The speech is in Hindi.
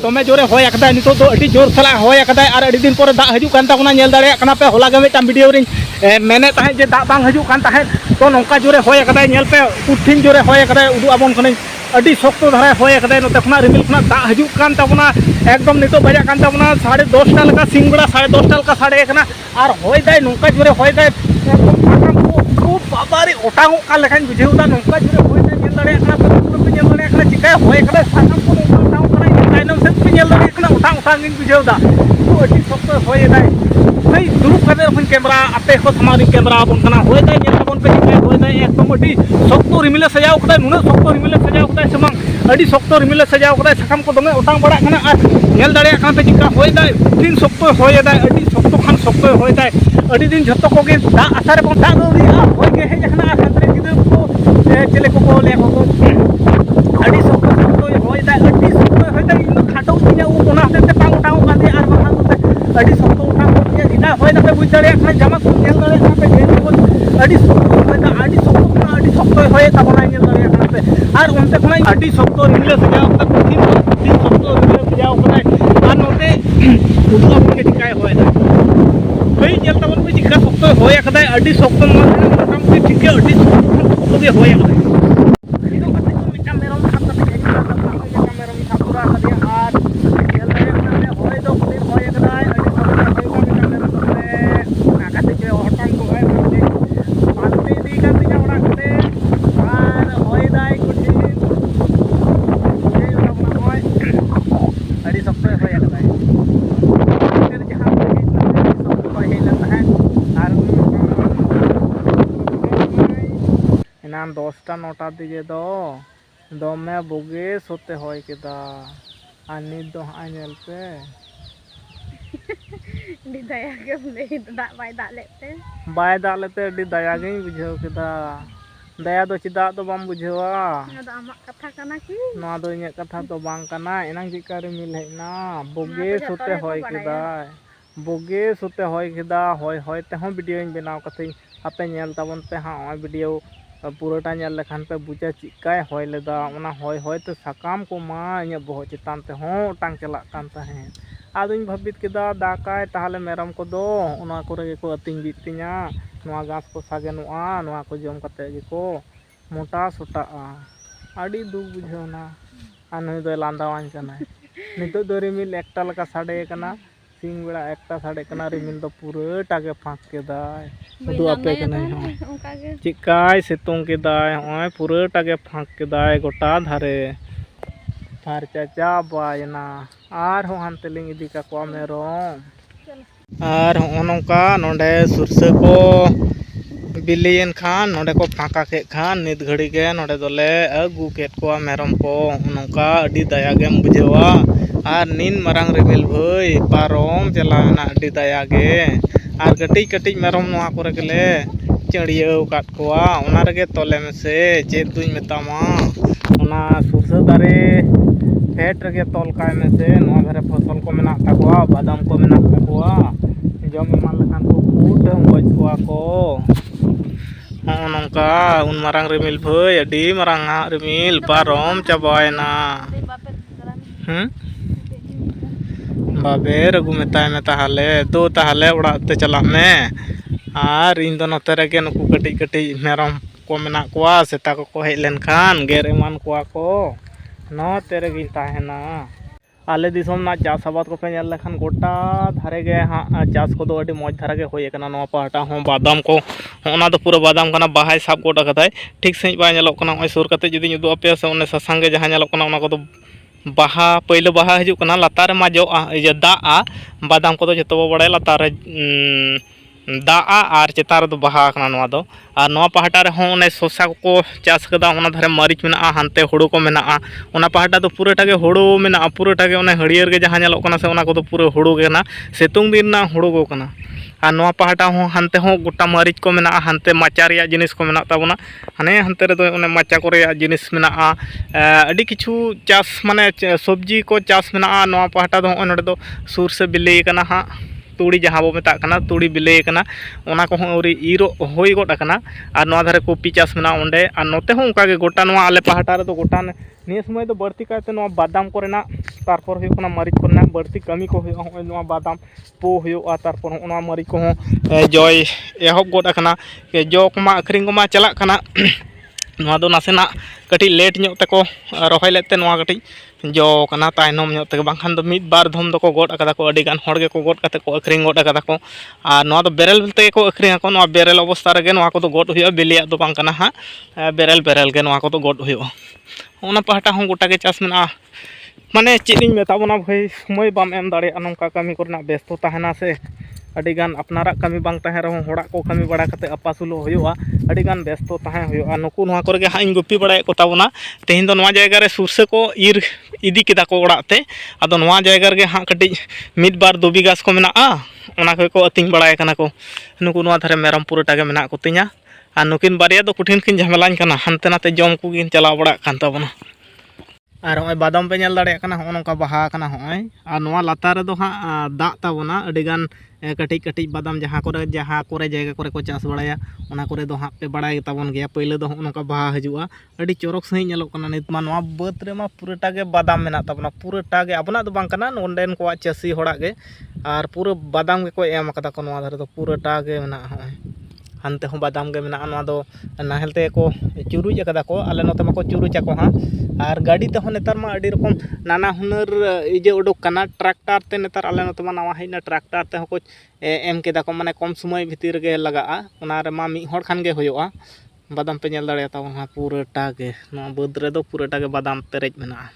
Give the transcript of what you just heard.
दमे जोरे होय अकदा नितो दो अडी जोर सला होय अकदा और अडी दिन पर दा हजू कान ताबना नेल दाड़े कना पे होला गे मिटाम वीडियो रिंग मेने ताहे जे दा बांग हजू कान ताहे तो नोका जोरे होय अकदा नेल पे उठिन जोरे होय अकदा उदु आबन खने अडी शक्तो धारा होय अकदा नोते खना रिमिल खना दा हजू कान ताबना एकदम नितो बजा कान ताबना 10:30 टा लका सिंगड़ा 10:30 टा लका साड़े कना और होय दाय नोका जोरे होय दाय एकदम साकाम को बाबारे ओटांगो का लेखान बुझेउदा नोका जोरे होय दाय नेल दाड़े कना पूरा पे नेल दाड़े कना चिकाय होय अकदा साकाम को ओटांगो कना ताइनम से पे नेल दाड़े कना ओटांग ओटांग गिन बुझेउदा तो अडी शक्तो होय दाय नहीं दुरुप कदे अपन कैमरा आपे को समारी कैमरा अपन कना होय दाय नेल अपन पे चिकाय होय दाय एकदम अडी शक्तो रिमिले सजाव कदा नुना शक्तो रिमिले सजाव कदा समंग अडी शक्तो रिमिले सजाव कदा साकाम को दमे ओटांग बड़ा कना और नेल दाड़े कना पे चिका होय दाय तीन शक्तो होय दाय अडी शक्तो खान शक्तो होय दाय अडी दिन झत्तो को गे दा आसारे बन दा दौरी होय गे हे जखना खतरे गिदर को चले को ले को अडी शक्तो होय दाय अडी शक्तो होय दाय इन खाटो तिया उ ओना हते पांग ओटांग कादे आर बखा अडी शक्तो ओटांग को तिया जिदा होय ना पे बुझ दाड़े खना जमा को नेल दाड़े खना पे गेन को अडी शक्तो होय दा अडी शक्तो होय ताबना नेल दाड़े खना पे और उनते खना अडी शक्तो रिमिले सजाव ता तीन शक्तो रिमिले सजाव कदा और नोते उदु अपन के चिकाय होय दा भाई नेल ताबन पे चिका शक्तो होय अकदा अडी शक्तो मोटाम के चिके अडी शक्तो के होय अकदा इदो कते को मिटा मेरम खात कते मेरम खापुरा कदिया और नेल दाड़े कना होय दो पुलिस होय अकदा अडी शक्तो होय मिटा मेरम कते नागाते के ओटांग को होय पालते दी का तिया ओड़ा कते और होय दाय कुठी ये अपना होय अडी शक्तो होय अकदा फिर जहां पे शक्तो होय हेलन है और इनाम 10टा 9टा दिजे दो दमे बुगे सोते होय केदा आनी दो आनेल पे डी दया के ले दा बाय दा लेते अडी दया गे बुझेव केदा दया दो चिदा दो बाम बुझेवा ना दा आमा कथा कना की नोआ दो इने कथा तो बांग कना एनांग चिका रिमिल हेना बुगे सोते होय केदा बुगे सोते होय केदा होय होय ते हो वीडियो इन बनाव कथे आपे नेल ताबन पे हां ओय वीडियो पूराटा नेल लेखान पे बुझा चिकाय होय लेदा ओना होय होय ते साकाम को मा इने बहो चितान ते हो ओटांग चला कान ताहे आदुñ भाबित केदा दाकाय ताहले मेरम को दो ओना करे के को अतिंग बितिnya नोआ घास को सागेनुआ नोआ को जम कते के को मोटा सोटाआ आडी दुख बुझेवना आ नई दो लांदावान कना नितो दो रिमिल एकटा लका साडे कना सिंग बेड़ा एकटा साडे कना रिमिल दो पूराटा के फांक केदाय उदु आपे कना हो उनका के चिकाय सितुंग केदाय होय पूराटा के फांक केदाय गोटा धारे थार चाचा बायना आर हो हानते लिंग इदी का को मेरम और नोंका नोंडे सुरसे को बिलियन खान नोंडे को फांका के खान नित घड़ी के नोंडे दोले अगु केट को मेरम को नोंका अडी दया गेम बुझेवा और नीन मरांग रिमिल भई पारोम चलावना अडी दया गे और कटिज कटिज मेरम नोआ करे गेले चढ़ियाव काट कोआ ओना रगे तोले में से चेत दुई मेतामा ओना सुरसे दारे फेट रगे तोल काय में से नोआ घरे फसल को मेना ताकोआ बादाम को मेना ताकोआ जम मान लखान को फूट गज कोआ को नोंका उन मारांग रिमिल भई अडी मारांग रिमिल पारोम चाबायना बाबे रगु मेताय में ताहले दो ताहले ओड़ा ते चला में और इन दो नोते रगे नुकु कटिज कटिज मेरम को मेना कोआ सेता को हेज लेन खान गेर एमान कोआ को नोते रगे ताहेना आले दिसोम ना चास आबाद को पे नेल लेखान गोटा धारे गे हाँ चास को दो अडी मौज धारा गे होय कना नोआ पाटा हो बादाम को ओना दो पूरा बादाम कना बाहाय साब गोटा कथाय ठीक सही बा नेलोक कना ओय सुर कते जदी उदु अपे से ओने ससांग गे जहां नेलोक कना ओना को दो बाहा पहले बाहा हजू कना लतार मा जो ये दा बादाम को जो बड़े लतार दा और चेतार दो बाहा कना नोआ दो और नोआ पहाटा रे हों ओने सोसा को चास कदा ओना धारे मरीच मेना हानते हुड़ो को मेना ओना पहाटा दो पूराटा गे हुड़ो मेना पूराटा गे ओने हरियर गे जहां नेलोक कना से ओना को दो पूरा हुड़ो गे ना सितुंग दिन ना हुड़ो गो कना और नोआ पहाटा हों हानते हों गोटा मरीच को मेना हानते माचा रिया जिनिस को मेना ताबोना हाने हानते रे दो ओने माचा को रिया जिनिस मेना अडी किछु चास माने सब्जी को चास मेना नोआ पहाटा दो नोडे दो सुर से बिल्ली कना हां तुड़ी जहाँ बो मेता कना तुड़ी बिले कना ओना को अवरी इरो होई गोट अकना आर नोआ धारे कॉपी चाष मेना ओंडे आर नोते हो उनका गे गोटा नोआ आले पहाटा रे तो गोटा निया समय तो बढ़ती कायते नोआ बादाम कोरेना तारपर हुयो कना मरीच कोरेना बढ़ती कमी को हुयो होय नोआ बादाम पो हुयो आ तारपर ओना मरीच को जय एहब गोट अकना के जो कमा अखरिंग कमा चला कना नोआ दो नासेना कटी लेट ᱧᱚᱜ तको रहाय लेते नोआ कटी जो कना तायनम ᱧᱚᱜ तक बांखान दो मिद बार धम दो को गोट अकदा को अडी गान हड़ गे को गोट कते को अखरिंग गोट अकदा को आ नोआ दो बेरेल ते को अखरिंग को नोआ बेरेल अवस्था रे गे नोआ को दो गोट हुयो बिलिया दो बांग कना हा बेरेल बेरेल गे नोआ को दो गोट हुयो ओना पहाटा हो गोटा गे चास मेना माने चेनिं मेता बना भाई समय बाम एम दाड़े नोंका कमी करना व्यस्त तहना से अडिगान अपनारा कमी बांग तहे रहो होड़ा को कमी बड़ा कते अपासुलो होयोआ अडिगान व्यस्त तहे होयोआ नुकु नोआ करे हाई गुपी बड़ा को ताबना तेहिन दो नोआ जायगा रे सुरसे को इर इदी किदा को ओड़ाते आदो नोआ जायगा रे हां कटी मिद बार दुबी गास को मेना ओना को अतिंग बड़ाय कना को नुकु नोआ धारे मेरम पुरटा गे मेना को तिया आ नुकिन बारिया दो कुठिन किन झमेलाñ कना हनते नाते जम को गिन चला बड़ा कान ताबना और हमें बादाम पे नेल दाड़े कना नोंका बहा कना होय आ नोआ लातार दो हां दा ताबना अडिगान कटिज कटिज बादाम जहाँ करे जायगा करे को चाष बड़ाया ओना करे दो हाँ पे बड़ाय ताबन गया पहले दो नोंका बहा हजुआ अडी चोरक सही नेलो कना नित मा नोआ बात रे मा पुराटा गे बादाम मेना ताबना पुराटा गे अपना दो बांग कना नोंडेन को चासी होड़ा गे और पूरा बादाम गे को एम कदा को नोआ धारे दो पुराटा गे मेना होय हनते हो बादाम गे मेना नोआ दो नाहेलते को चुरुज अकदा को आले नोते माको चुरुज को हाँ और गाड़ी ते हो नेतार मा अडी रकम नाना हुनर इजे उडुक कना ट्रैक्टर ते नेतार आले नोते मा नवा हेना ट्रैक्टर ते हो को एम केदा को माने कम समय भीतर गे लगाआ ओना रे मा मी हर खान गे होयोआ बादाम पे नेल दाड़े तावन पूराटा गे नोआ बद रे दो पूराटा गे बादाम पेरेज मेना।